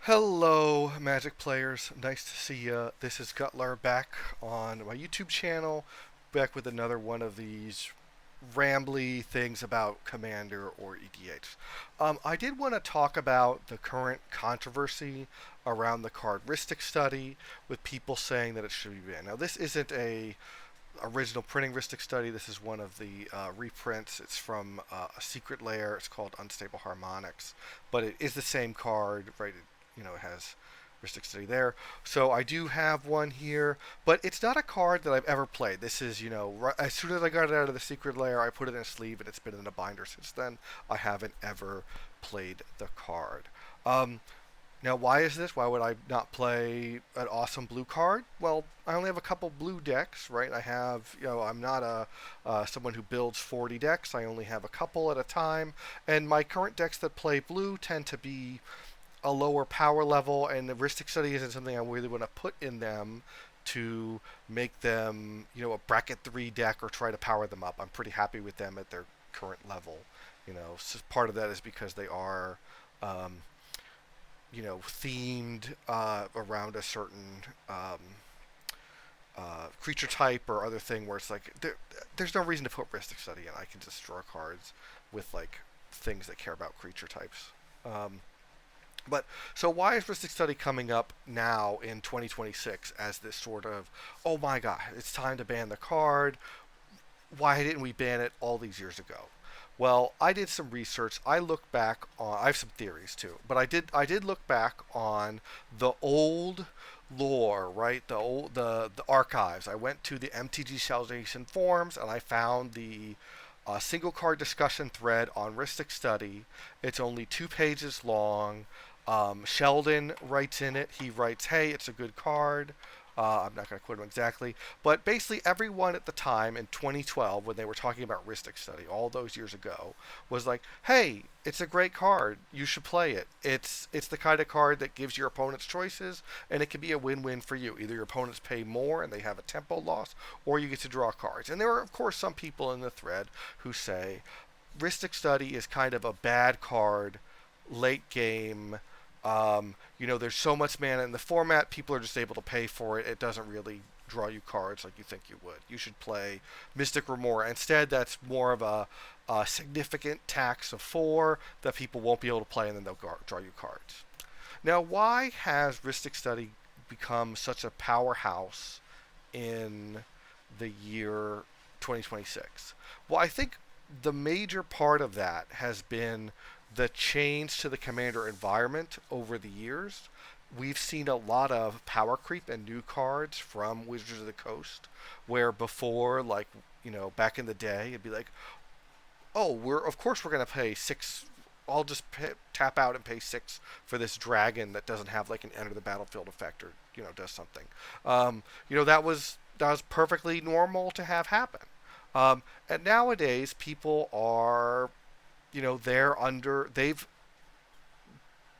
Hello, Magic players. Nice to see you. This is Gutler back on my YouTube channel, back with another one of these rambly things about Commander or EDH. I did want to talk about the current controversy around the card Rhystic Study, with people saying that it should be banned. Now, this isn't a original printing Rhystic Study. This is one of the reprints. It's from a secret layer. It's called Unstable Harmonics, but it is the same card, right? It has Rhystic Study there. So I do have one here, but it's not a card that I've ever played. This is, as soon as I got it out of the secret layer, I put it in a sleeve, and it's been in a binder since then. I haven't ever played the card. Um, Now, why is this? Why would I not play an awesome blue card? Well, I only have a couple blue decks, right? I'm not someone who builds 40 decks. I only have a couple at a time, and my current decks that play blue tend to be a lower power level, and the Rhystic Study isn't something I really want to put in them to make them, a bracket 3 deck or try to power them up. I'm pretty happy with them at their current level. So part of that is because they are um, themed around a certain creature type or other thing where it's like there's no reason to put Rhystic Study in. I can just draw cards with like things that care about creature types. But so why is Rhystic Study coming up now in 2026 as this sort of, oh my god, it's time to ban the card? Why didn't we ban it all these years ago? Well, I did some research. I looked back on. I have some theories too, but I did look back on the old lore, right? The archives. I went to the MTG Salvation forums and I found the single card discussion thread on Rhystic Study. It's only 2 pages long. Sheldon writes in it. He writes, "Hey, it's a good card." I'm not going to quote him exactly, but basically everyone at the time in 2012, when they were talking about Rhystic Study all those years ago, was like, "Hey, it's a great card. You should play it. It's the kind of card that gives your opponents choices, and it can be a win-win for you. Either your opponents pay more and they have a tempo loss, or you get to draw cards." And there are, of course, some people in the thread who say Rhystic Study is kind of a bad card late game. There's so much mana in the format, people are just able to pay for it. It doesn't really draw you cards like you think you would. You should play Mystic Remora. Instead, that's more of a significant tax of 4 that people won't be able to play, and then they'll draw you cards. Now, why has Rhystic Study become such a powerhouse in the year 2026? Well, I think the major part of that has been the change to the commander environment over the years. We've seen a lot of power creep and new cards from Wizards of the Coast, where before, like, back in the day, it'd be like, oh, we're gonna pay 6. I'll just tap out and pay 6 for this dragon that doesn't have like an enter the battlefield effect, or does something. That was perfectly normal to have happen. And nowadays, people are, they're under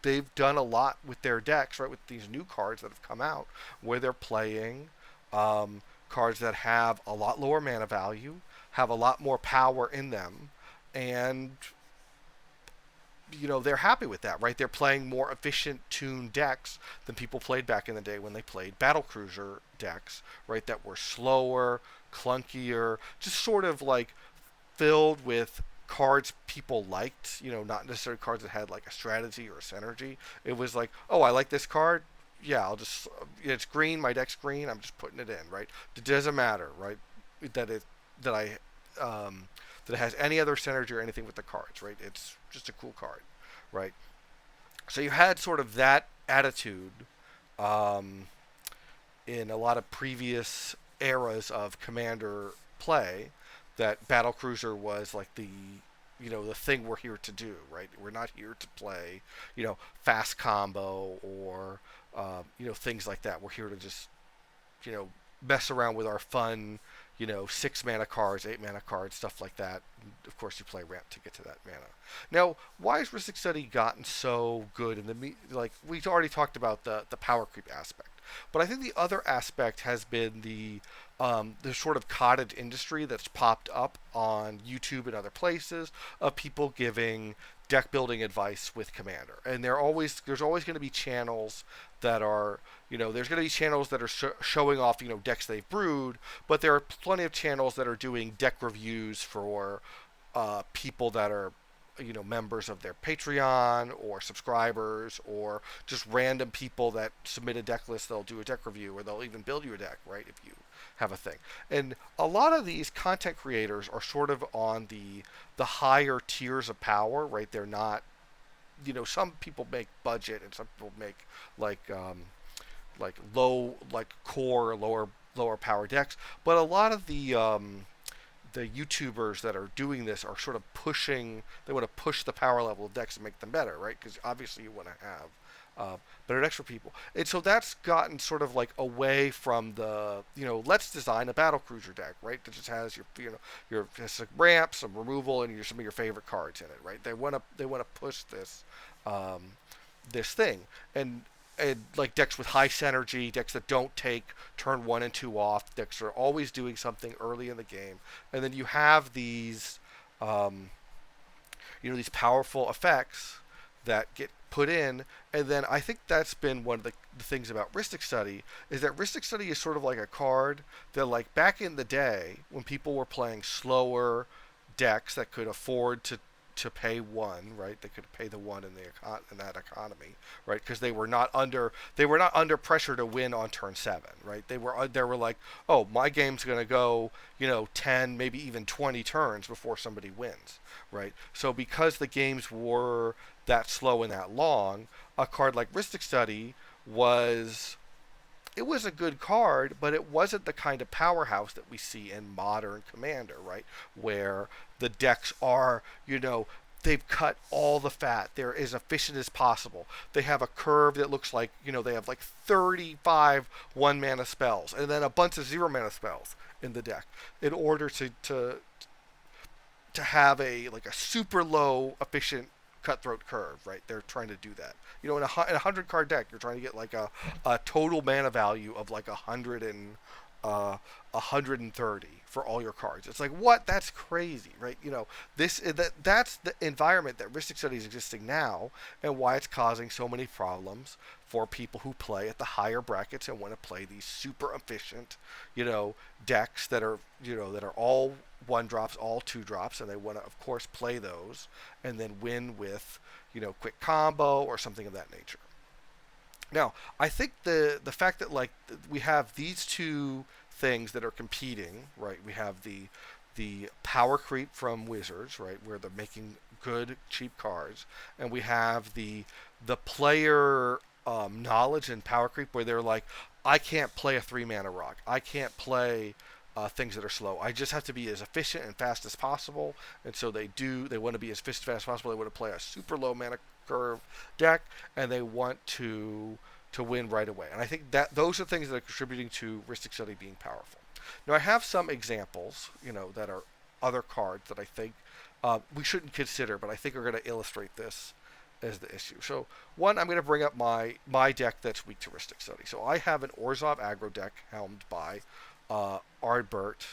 they've done a lot with their decks, right? With these new cards that have come out, where they're playing cards that have a lot lower mana value, have a lot more power in them, and they're happy with that, right? They're playing more efficient tuned decks than people played back in the day when they played battlecruiser decks, right? That were slower, clunkier, just sort of like filled with cards people liked, not necessarily cards that had like a strategy or a synergy. It was like, oh, I like this card. Yeah, it's green, my deck's green, I'm just putting it in, right? It doesn't matter, right? That it, that I, that it has any other synergy or anything with the cards, right? It's just a cool card, right? So you had sort of that attitude um, in a lot of previous eras of Commander play, that battlecruiser was like the thing we're here to do, right? We're not here to play fast combo or things like that. We're here to just you know mess around with our fun 6 mana cards, 8 mana cards, stuff like that. Of course, you play ramp to get to that mana. Now, why has Rhystic Study gotten so good in the like? We've already talked about the power creep aspect. But I think the other aspect has been the sort of cottage industry that's popped up on YouTube and other places of people giving deck building advice with Commander. And there's always going to be channels that are, there's going to be channels that are showing off, decks they've brewed, but there are plenty of channels that are doing deck reviews for people that are members of their Patreon or subscribers or just random people that submit a deck list. They'll do a deck review or they'll even build you a deck, right, if you have a thing. And a lot of these content creators are sort of on the higher tiers of power, right? They're not, some people make budget and some people make like low, like core lower power decks, but a lot of the YouTubers that are doing this are sort of pushing. They want to push the power level of decks and make them better, right? Because obviously you want to have better decks for people, and so that's gotten sort of like away from the let's design a battlecruiser deck, right? That just has your has some ramp, some removal, and some of your favorite cards in it, right? They want to push this thing, and like decks with high synergy, decks that don't take turn 1 and 2 off, decks that are always doing something early in the game, and then you have these powerful effects that get put in, and then I think that's been one of the things about Rhystic Study is that Rhystic Study is sort of like a card that, like back in the day when people were playing slower decks that could afford to pay 1, right? They could pay the 1 in that economy, right? Because they were not under pressure to win on turn 7, right? They were like, oh, my game's gonna go 10, maybe even 20 turns before somebody wins, right? So because the games were that slow and that long, a card like Rhystic Study was a good card, but it wasn't the kind of powerhouse that we see in modern Commander, right? Where the decks are, they've cut all the fat. They're as efficient as possible. They have a curve that looks like, they have like 35 1-mana spells and then a bunch of 0-mana spells in the deck in order to have a super low efficient cutthroat curve, right? They're trying to do that. In a 100 card deck, you're trying to get like a total mana value of like 130 for all your cards. It's like, what? That's crazy, right? That's the environment that Rhystic Study is existing now, and why it's causing so many problems for people who play at the higher brackets and want to play these super efficient, decks that are all 1-drops, all 2-drops, and they want to, of course, play those and then win with, quick combo or something of that nature. Now, I think the fact that we have these two things that are competing, right? We have the power creep from Wizards, right, where they're making good cheap cards, and we have the player knowledge and power creep where they're like, I can't play a 3-mana rock. I can't play things that are slow. I just have to be as efficient and fast as possible, and so they want to be as efficient and fast as possible. They want to play a super low mana curve deck, and they want to win right away. And I think that those are things that are contributing to Rhystic Study being powerful. Now I have some examples, that are other cards that I think we shouldn't consider, but I think are going to illustrate this as the issue. So one, I'm going to bring up my deck that's weak to Rhystic Study. So I have an Orzhov aggro deck helmed by Ardbert,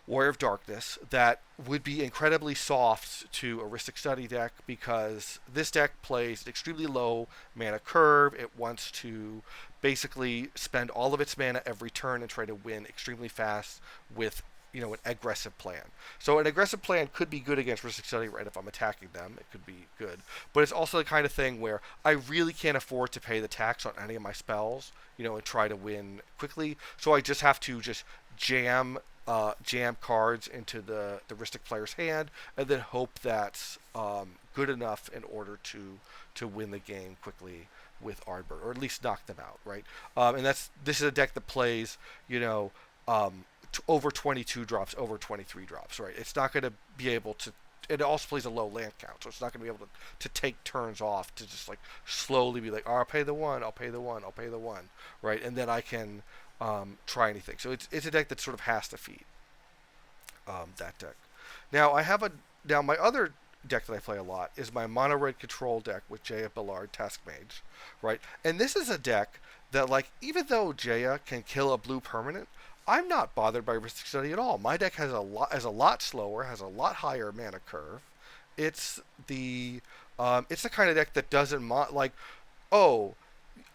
Warrior of Darkness, that would be incredibly soft to a Rhystic Study deck because this deck plays an extremely low mana curve. It wants to basically spend all of its mana every turn and try to win extremely fast with an aggressive plan. So an aggressive plan could be good against Rhystic Study, right? If I'm attacking them, it could be good. But it's also the kind of thing where I really can't afford to pay the tax on any of my spells, and try to win quickly. So I just have to jam cards into the Rhystic player's hand and then hope that's good enough in order to win the game quickly with Ardbert, or at least knock them out, right? And this is a deck that plays, over 22 drops, over 23 drops, right? It's not going to be able to. It also plays a low land count, so it's not going to be able to take turns off to just slowly be like, oh, I'll pay the 1, I'll pay the 1, I'll pay the 1, right? And then I can try anything. So it's a deck that sort of has to feed that deck. Now my other deck that I play a lot is my mono red control deck with Jaya Ballard Task Mage, right? And this is a deck that, like, even though Jaya can kill a blue permanent, I'm not bothered by Rhystic Study at all. My deck has a lot slower, has a lot higher mana curve. It's it's the kind of deck that doesn't like, oh,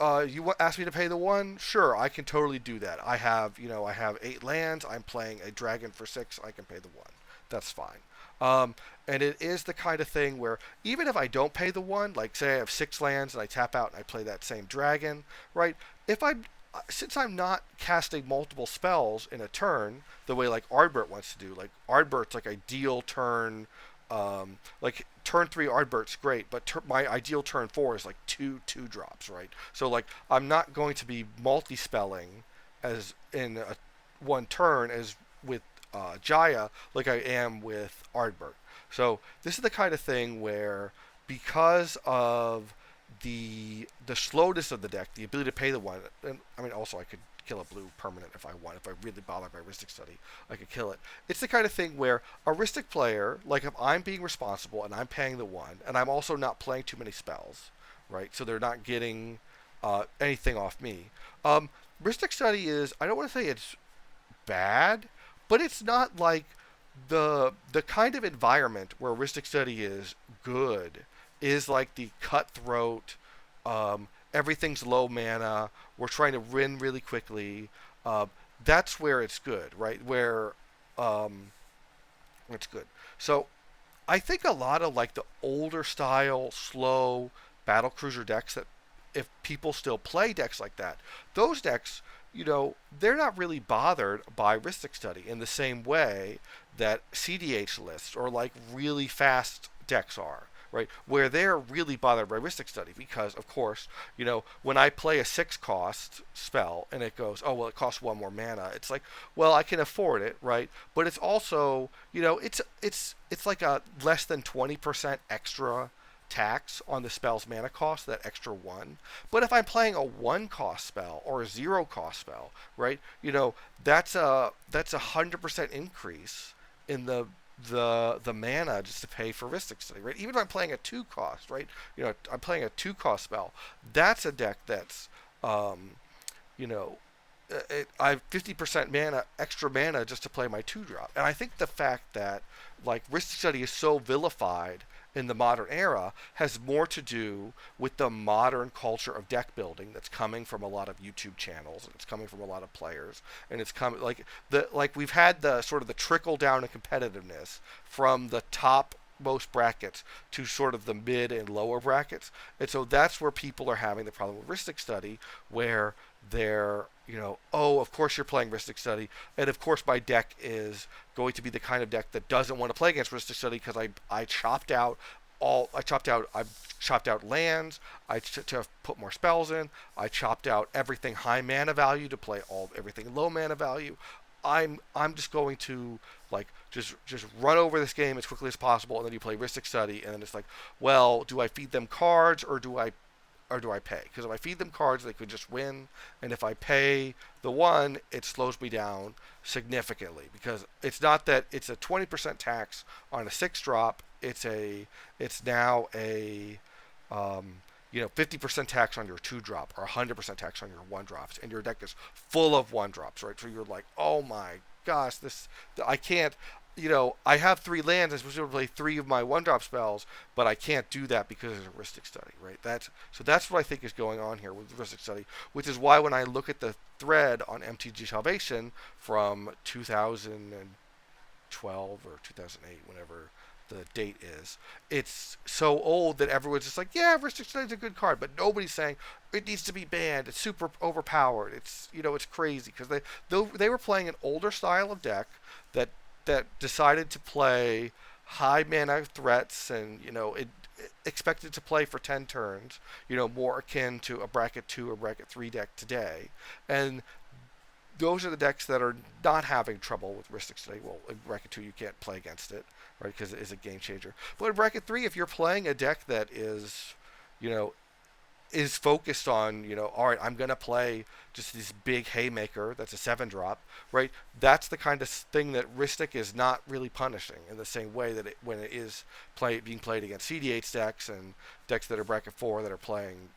you asked me to pay the one? Sure, I can totally do that. I have 8 lands. I'm playing a dragon for 6. I can pay the one. That's fine. And it is the kind of thing where even if I don't pay the one, like say I have 6 lands and I tap out and I play that same dragon, right? If I'm Since I'm not casting multiple spells in a turn the way like Ardbert wants to do, like Ardbert's like ideal turn, like turn 3 Ardbert's great, but my ideal turn 4 is like two drops, right? So like I'm not going to be multi-spelling as in a one turn as with Jaya like I am with Ardbert. So this is the kind of thing where because of the slowness of the deck, the ability to pay the one, and I mean also I could kill a blue permanent if I want. If I really bother by Rhystic Study, I could kill it. It's the kind of thing where a Rhystic player, like if I'm being responsible and I'm paying the one, and I'm also not playing too many spells, right? So they're not getting anything off me. Rhystic Study is, I don't want to say it's bad, but it's not like the kind of environment where Rhystic Study is good is like the cutthroat, everything's low mana, we're trying to win really quickly. That's where it's good, right? Where it's good. So I think a lot of like the older style, slow battlecruiser decks that if people still play decks like that, those decks, they're not really bothered by Rhystic Study in the same way that CDH lists or like really fast decks are, right? Where they're really bothered by Rhystic Study because, of course, when I play a 6 cost spell and it goes, oh, well, it costs 1 more mana, it's like, well, I can afford it, right? But it's also, it's like a less than 20% extra tax on the spell's mana cost, that extra 1. But if I'm playing a 1 cost spell or a 0 cost spell, right? That's a 100% increase in the mana just to pay for Rhystic Study, right? Even if I'm playing a 2 cost, right? I'm playing a 2 cost spell. That's a deck that's you know, I have 50% extra mana just to play my 2 drop. And I think the fact that like Rhystic Study is so vilified in the modern era has more to do with the modern culture of deck building that's coming from a lot of YouTube channels and it's coming from a lot of players, and it's coming like we've had the sort of the trickle down in competitiveness from the top most brackets to sort of the mid and lower brackets. And so that's where people are having the problem with Rhystic Study, where they're, oh, of course you're playing Rhystic Study, and of course my deck is going to be the kind of deck that doesn't want to play against Rhystic Study because I chopped out lands, to put more spells in, I chopped out everything high mana value to play everything low mana value. I'm just going to like just run over this game as quickly as possible, and then you play Rhystic Study, and then it's like, well, do I feed them cards or do I pay? Because if I feed them cards, they could just win, and if I pay the one, it slows me down significantly because it's not that it's a 20% tax on a 6 drop. It's now a 50% tax on your 2 drop or 100% tax on your 1 drops, and your deck is full of 1 drops, right? So you're like, oh my gosh, I can't. I have 3 lands. I'm supposed to play 3 of my 1 drop spells, but I can't do that because there's a Rhystic Study, right? That's what I think is going on here with Rhystic Study, which is why when I look at the thread on MTG Salvation from 2012 or 2008, whenever the date is, it's so old that everyone's just like, yeah, Rhystic Study's a good card, but nobody's saying it needs to be banned. It's super overpowered. It's crazy because they were playing an older style of deck that decided to play high mana threats and it expected to play for 10 turns, more akin to a bracket 2 or bracket 3 deck today. And those are the decks that are not having trouble with Rhystic Study. Well, in bracket 2 you can't play against it, right, because it is a game changer. But in bracket 3, if you're playing a deck that is, is focused on, all right, I'm going to play just this big haymaker that's a 7 drop, right? That's the kind of thing that Rhystic is not really punishing in the same way that when it is being played against CD8 decks and decks that are bracket 4 that are playing,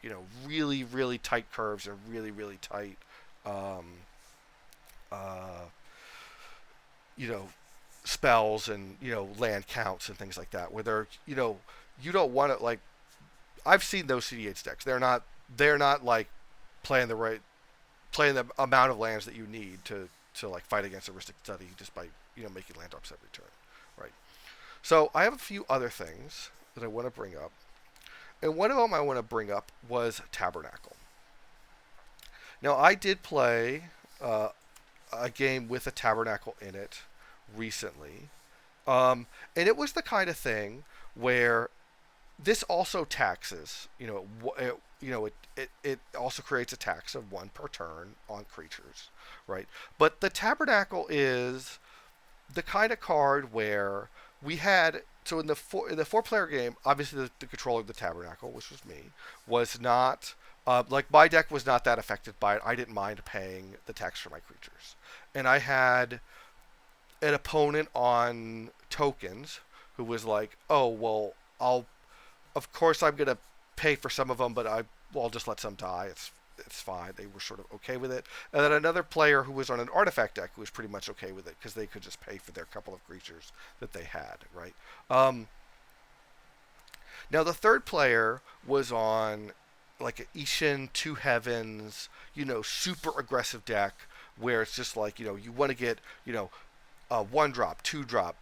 really, really tight curves and really, really tight, um, uh, you know, spells and, land counts and things like that, where they're, you don't want to, like, I've seen those CD8 decks. They're not like playing the amount of lands that you need to like fight against a Rhystic Study just by making land drops every turn, right? So I have a few other things that I want to bring up, and one of them I want to bring up was Tabernacle. Now I did play a game with a Tabernacle in it recently, and it was the kind of thing where this also taxes, it also creates a tax of 1 per turn on creatures, right? But the Tabernacle is the kind of card where we had, so in the 4-player game, obviously the controller of the Tabernacle, which was me, was not like my deck was not that affected by it. I didn't mind paying the tax for my creatures, and I had an opponent on tokens who was like, oh well, of course I'm gonna pay for some of them, but I'll just let some die. It's fine. They were sort of okay with it. And then another player who was on an artifact deck who was pretty much okay with it because they could just pay for their couple of creatures that they had, right? Now the third player was on like an Ishin, Two Heavens, super aggressive deck where it's just like, you want to get, 1-drop, 2-drop,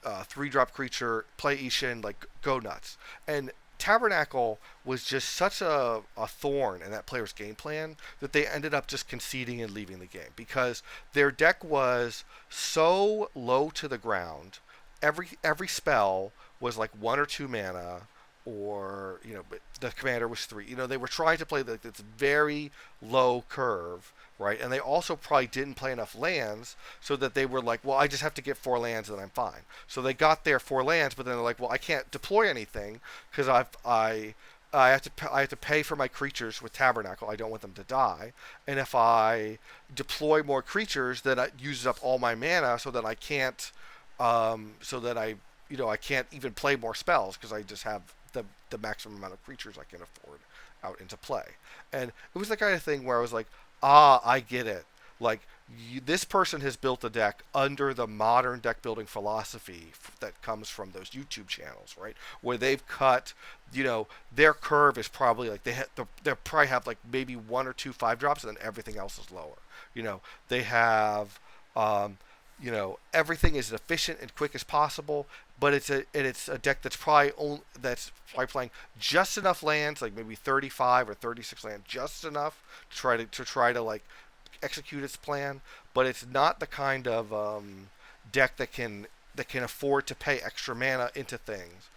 3-drop creature, play Ishin, like go nuts. And Tabernacle was just such a thorn in that player's game plan that they ended up just conceding and leaving the game because their deck was so low to the ground. Every spell was like 1 or 2 mana, or but the commander was 3. They were trying to play this very low curve, right? And they also probably didn't play enough lands so that they were like, well, I just have to get 4 lands and I'm fine. So they got their 4 lands, but then they're like, well, I can't deploy anything because I have to pay for my creatures with Tabernacle. I don't want them to die, and if I deploy more creatures, then it uses up all my mana, so that I can't, I can't even play more spells because I just have the maximum amount of creatures I can afford out into play. And it was the kind of thing where I was like, I get it. Like, this person has built a deck under the modern deck building philosophy that comes from those YouTube channels, right? Where they've cut, their curve is probably like they probably have like maybe 1 or 2 5-drops, and then everything else is lower. They have, everything is as efficient and quick as possible, but it's a deck that's probably playing just enough lands, like maybe 35 or 36 lands, just enough to try to like execute its plan, but it's not the kind of deck that can afford to pay extra mana into things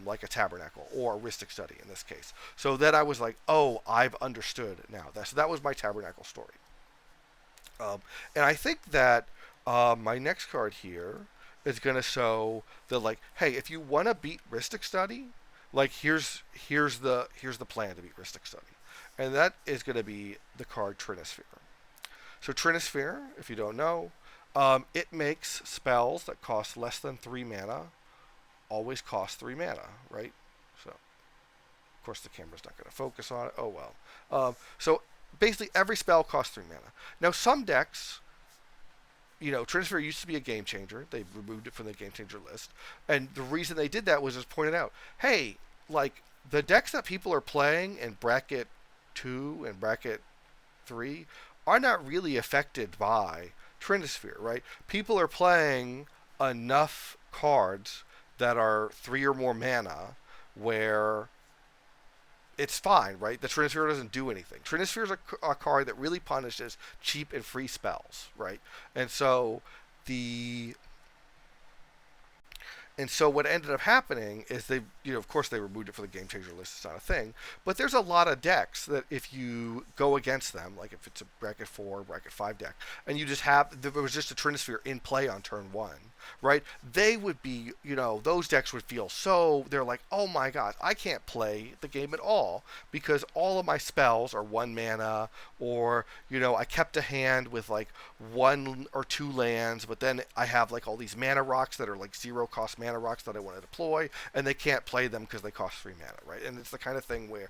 like a Tabernacle or a Rhystic Study in this case. So then I was like, oh, I've understood now. That was my Tabernacle story. And I think that my next card here is going to show that, like, hey, if you want to beat Rhystic Study, like, here's the plan to beat Rhystic Study. And that is going to be the card Trinisphere. So Trinisphere, if you don't know, it makes spells that cost less than 3 mana always cost 3 mana, right? So, of course, the camera's not going to focus on it. Oh, well. So basically, every spell costs 3 mana. Now, some decks, Trinisphere used to be a game changer. They removed it from the game changer list. And the reason they did that was just pointed out, hey, like, the decks that people are playing in bracket 2 and bracket 3 are not really affected by Trinisphere, right? People are playing enough cards that are 3 or more mana where it's fine, right? The Trinisphere doesn't do anything. Trinisphere is a card that really punishes cheap and free spells, right? And so what ended up happening is they, of course they removed it from the game changer list. It's not a thing, but there's a lot of decks that if you go against them, like if it's a bracket 4, bracket 5 deck, and you just have, there was just a Trinisphere in play on turn 1, right? They would be, those decks would feel so, they're like, oh my god, I can't play the game at all because all of my spells are 1 mana, or, I kept a hand with like 1 or 2 lands, but then I have like all these mana rocks that are like 0 cost mana rocks that I want to deploy, and they can't play them because they cost 3 mana, right? And it's the kind of thing where,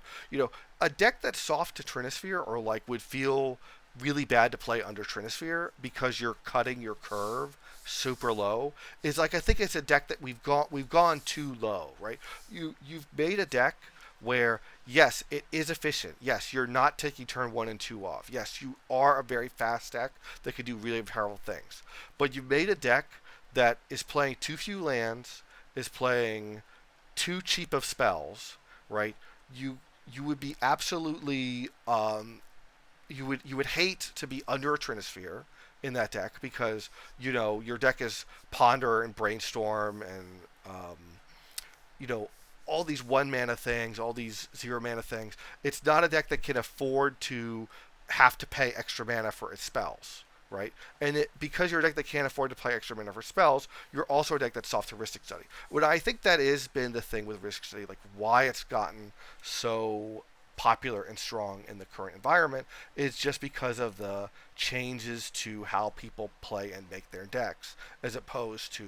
a deck that's soft to Trinisphere or like would feel really bad to play under Trinisphere because you're cutting your curve super low is like, I think it's a deck that we've gone too low, right? You've made a deck where, yes, it is efficient. Yes, you're not taking turn 1 and 2 off. Yes, you are a very fast deck that can do really powerful things. But you've made a deck that is playing too few lands, is playing too cheap of spells, right? You would be absolutely you would hate to be under a Trinisphere in that deck because your deck is Ponder and Brainstorm and you know all these 1 mana things, all these 0 mana things. It's not a deck that can afford to have to pay extra mana for its spells, right? And because you're a deck that can't afford to pay extra mana for spells, you're also a deck that's soft to Rhystic Study. What I think that has been the thing with Rhystic Study, like why it's gotten so popular and strong in the current environment, is just because of the changes to how people play and make their decks, as opposed to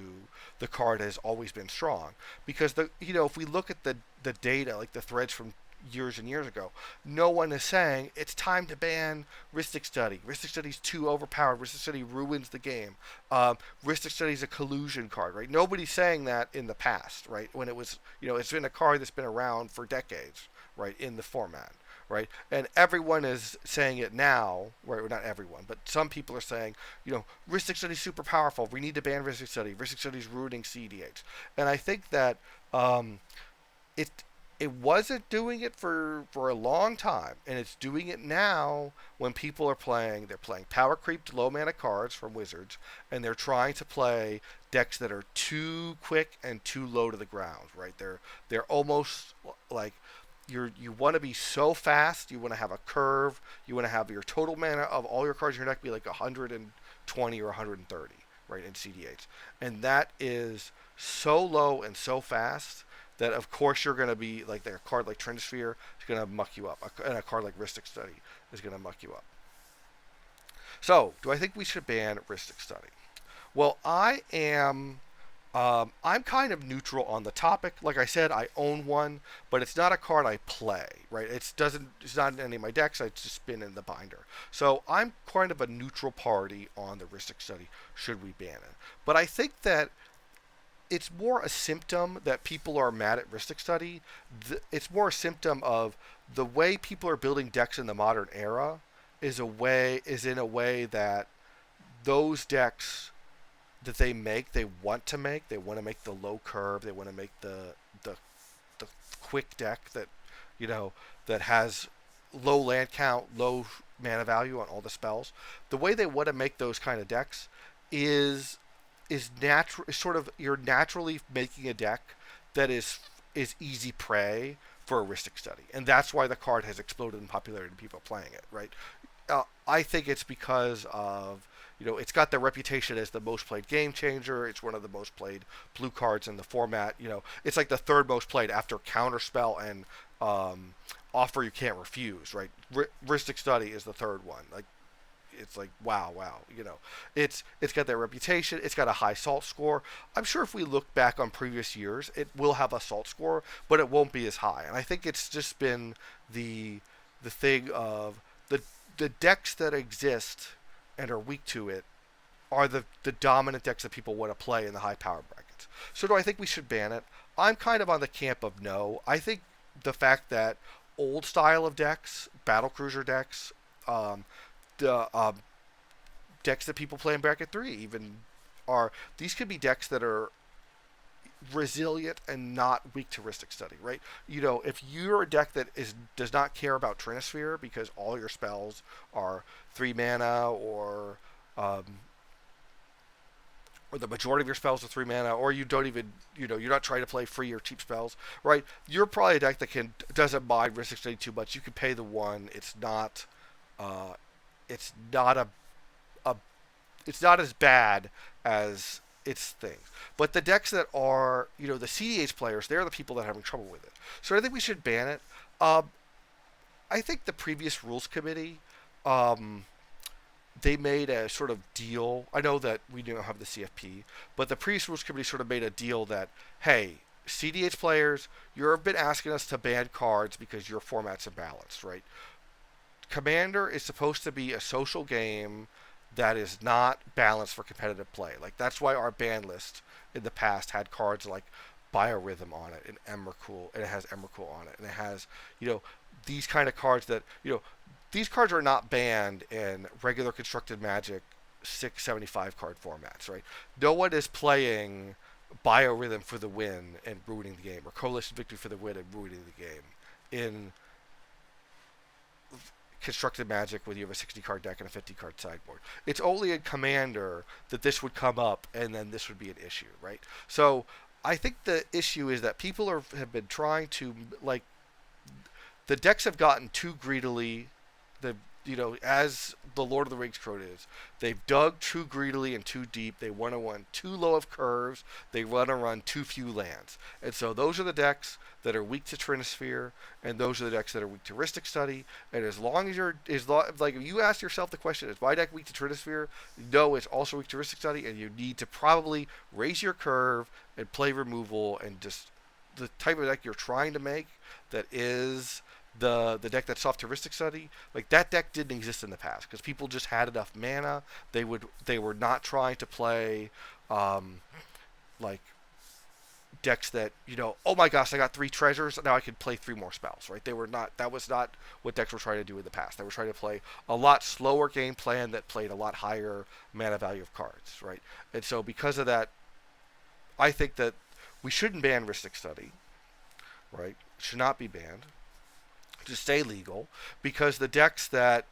the card has always been strong. Because if we look at the data, like the threads from years and years ago, no one is saying it's time to ban Rhystic Study. Rhystic Study's too overpowered. Rhystic Study ruins the game. Rhystic Study's a collusion card, right? Nobody's saying that in the past, right? When it was, it's been a card that's been around for decades, right, in the format, right? And everyone is saying it now, right? Well, not everyone, but some people are saying, Rhystic Study's super powerful. We need to ban Rhystic Study. Rhystic Study's ruining CDH. And I think that it it wasn't doing it for a long time, and it's doing it now when people are playing. They're playing power creeped low mana cards from Wizards, and they're trying to play decks that are too quick and too low to the ground. Right? They're almost like you want to be so fast. You want to have a curve. You want to have your total mana of all your cards in your deck be like 120 or 130, right, in CDH, and that is so low and so fast that of course you're going to be like a card like Trinisphere is going to muck you up, and a card like Rhystic Study is going to muck you up. So, do I think we should ban Rhystic Study? Well, I'm kind of neutral on the topic. Like I said, I own one, but it's not a card I play. Right? It's not in any of my decks. It's just been in the binder. So I'm kind of a neutral party on the Rhystic Study. Should we ban it? But I think that it's more a symptom that people are mad at Rhystic Study. It's more a symptom of the way people are building decks in the modern era is in a way that those decks that they want to make. They want to make the low curve. They want to make the the quick deck that you know that has low land count, low mana value on all the spells. The way they want to make those kind of decks is natural. Is sort of you're naturally making a deck that is easy prey for a Rhystic Study, and that's why the card has exploded in popularity and people playing it. Right? I think it's because of it's got the reputation as the most played game changer. It's one of the most played blue cards in the format. It's like the third most played after Counterspell and Offer You Can't Refuse. Right, Rhystic Study is the third one. Like it's like wow. It's got that reputation. It's got a high salt score. I'm sure if we look back on previous years, it will have a salt score, but it won't be as high. And I think it's just been the thing of the decks that exist and are weak to it are the dominant decks that people want to play in the high power brackets. So do I think we should ban it? I'm kind of on the camp of no. I think the fact that old style of decks, battlecruiser decks, the decks that people play in bracket 3 even these could be decks that are resilient and not weak to Rhystic Study, right? If you're a deck that does not care about Trinisphere because all your spells are 3 mana, or the majority of your spells are 3 mana, or you don't even you're not trying to play free or cheap spells, right? You're probably a deck that doesn't mind Rhystic Study too much. You can pay the one. It's not a it's not as bad as its things. But the decks that are, the CDH players, they're the people that are having trouble with it. So I think we should ban it. Um, I think the previous rules committee, um, they made a sort of deal. I know that we don't have the CFP, but the previous rules committee sort of made a deal that, hey, CDH players, you've been asking us to ban cards because your format's imbalanced, right? Commander is supposed to be a social game that is not balanced for competitive play. Like that's why our ban list in the past had cards like Biorhythm on it and Emrakul, and it has Emrakul on it, and it has these kind of cards that these cards are not banned in regular constructed Magic 675 card formats, right? No one is playing Biorhythm for the win and ruining the game, or Coalition Victory for the win and ruining the game in constructed Magic when you have a 60 card deck and a 50 card sideboard. It's only in Commander that this would come up and then this would be an issue, right? So I think the issue is that people have been trying to, like, the decks have gotten too greedily, the as the Lord of the Rings quote is, they've dug too greedily and too deep. They want to run too low of curves. They want to run too few lands. And so those are the decks that are weak to Trinisphere, and those are the decks that are weak to Rhystic Study. And as long as like if you ask yourself the question, is my deck weak to Trinisphere? No, it's also weak to Rhystic Study, and you need to probably raise your curve and play removal and just the type of deck you're trying to make that is the deck that's soft heuristic study, like that deck didn't exist in the past because people just had enough mana. They were not trying to play like decks that oh my gosh, I got 3 treasures, now I can play 3 more spells, right? They were not That was not what decks were trying to do in the past. They were trying to play a lot slower game plan that played a lot higher mana value of cards, right? And so because of that, I think that we shouldn't ban Rhystic Study, right? It should not be banned, to stay legal, because the decks that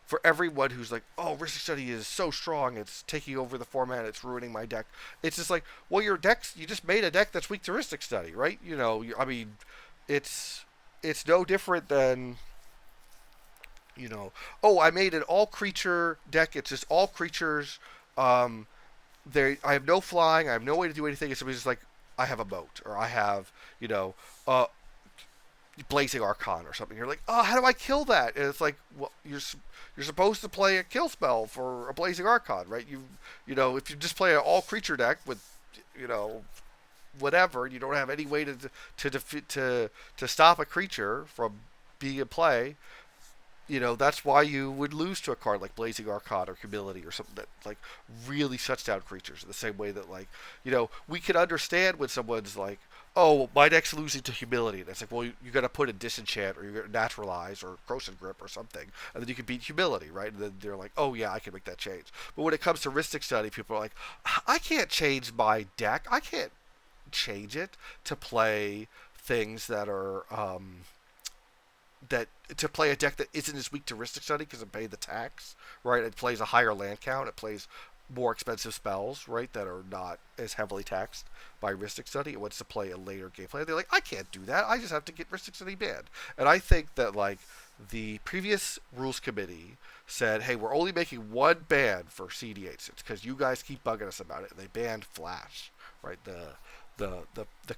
for everyone who's like, oh, Rhystic Study is so strong, it's taking over the format, it's ruining my deck. It's just like, well, your decks, you just made a deck that's weak to Rhystic Study, right? I mean, it's no different than oh, I made an all creature deck. It's just all creatures. I have no flying. I have no way to do anything. It's just like, I have a moat, or I have Blazing Archon or something. You're like, oh, how do I kill that? And it's like, well, you're supposed to play a kill spell for a Blazing Archon, right? If you just play an all creature deck with whatever, you don't have any way to stop a creature from being in play. That's why you would lose to a card like Blazing Archon or Humility or something that like really shuts down creatures in the same way that we can understand when someone's like, oh, my deck's losing to Humility. And it's like, well, you got to put a Disenchant or you got to Naturalize or Corrosive Grip or something, and then you can beat Humility, right? And then they're like, oh yeah, I can make that change. But when it comes to Rhystic Study, people are like, I can't change my deck. I can't change it to play things that are that to play a deck that isn't as weak to Rhystic Study because it paid the tax, right? It plays a higher land count. It plays more expensive spells, right, that are not as heavily taxed by Rhystic Study. It wants to play a later gameplay. They're like, I can't do that. I just have to get Rhystic Study banned. And I think that the previous rules committee said, hey, we're only making one ban for CD8s. It's because you guys keep bugging us about it. And they banned Flash, right? The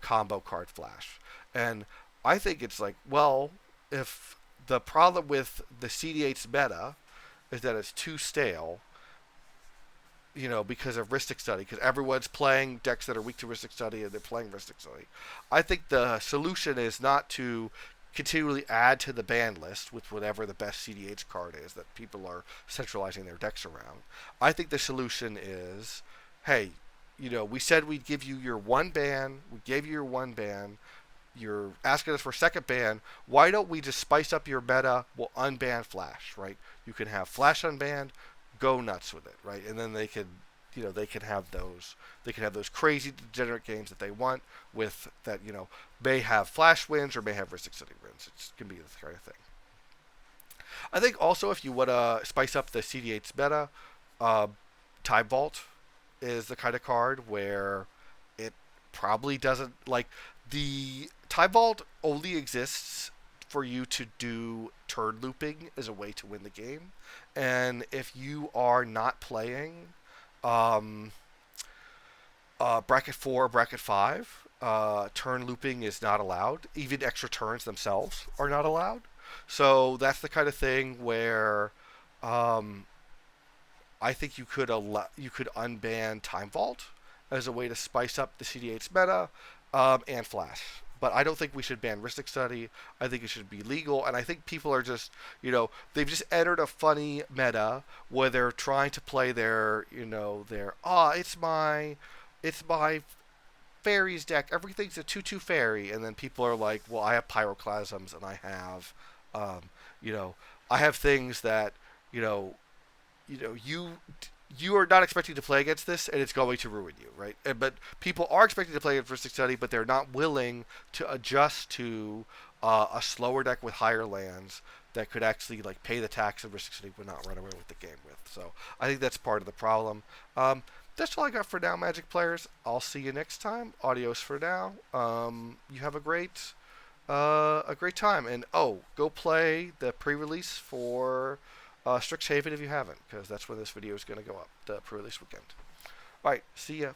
combo card Flash. And I think it's like, well, if the problem with the CD8's meta is that it's too stale, because of Rhystic Study, because everyone's playing decks that are weak to Rhystic Study and they're playing Rhystic Study. I think the solution is not to continually add to the ban list with whatever the best CD8 card is that people are centralizing their decks around. I think the solution is, hey, we said we'd give you your one ban. We gave you your one ban. You're asking us for a second ban. Why don't we just spice up your meta? We'll unban Flash, right? You can have Flash unbanned, go nuts with it, right? And then they can have those crazy degenerate games that they want with that, may have Flash wins or may have Rhystic Study wins. It can be this kind of thing. I think also if you want to spice up the CD8's meta, Time Vault is the kind of card where it probably doesn't the Time Vault only exists for you to do turn looping as a way to win the game. And if you are not playing Bracket 4, bracket 5, turn looping is not allowed. Even extra turns themselves are not allowed. So that's the kind of thing where um, I think you could unban Time Vault as a way to spice up the CD8's meta, and Flash. But I don't think we should ban Rhystic Study. I think it should be legal, and I think people are just, they've just entered a funny meta where they're trying to play it's my fairies deck. Everything's a 2/2 fairy, and then people are like, well, I have pyroclasms, and um, you know, I have things that, you know, you know you are not expecting to play against this, and it's going to ruin you, right? But people are expecting to play Rhystic Study, but they're not willing to adjust to a slower deck with higher lands that could actually like pay the tax that Rhystic Study would not run away with the game with. So I think that's part of the problem. That's all I got for now, Magic players. I'll see you next time. Adios for now. You have a great time, and go play the pre-release for Strixhaven if you haven't, because that's when this video is going to go up, the pre-release weekend. All right, see ya.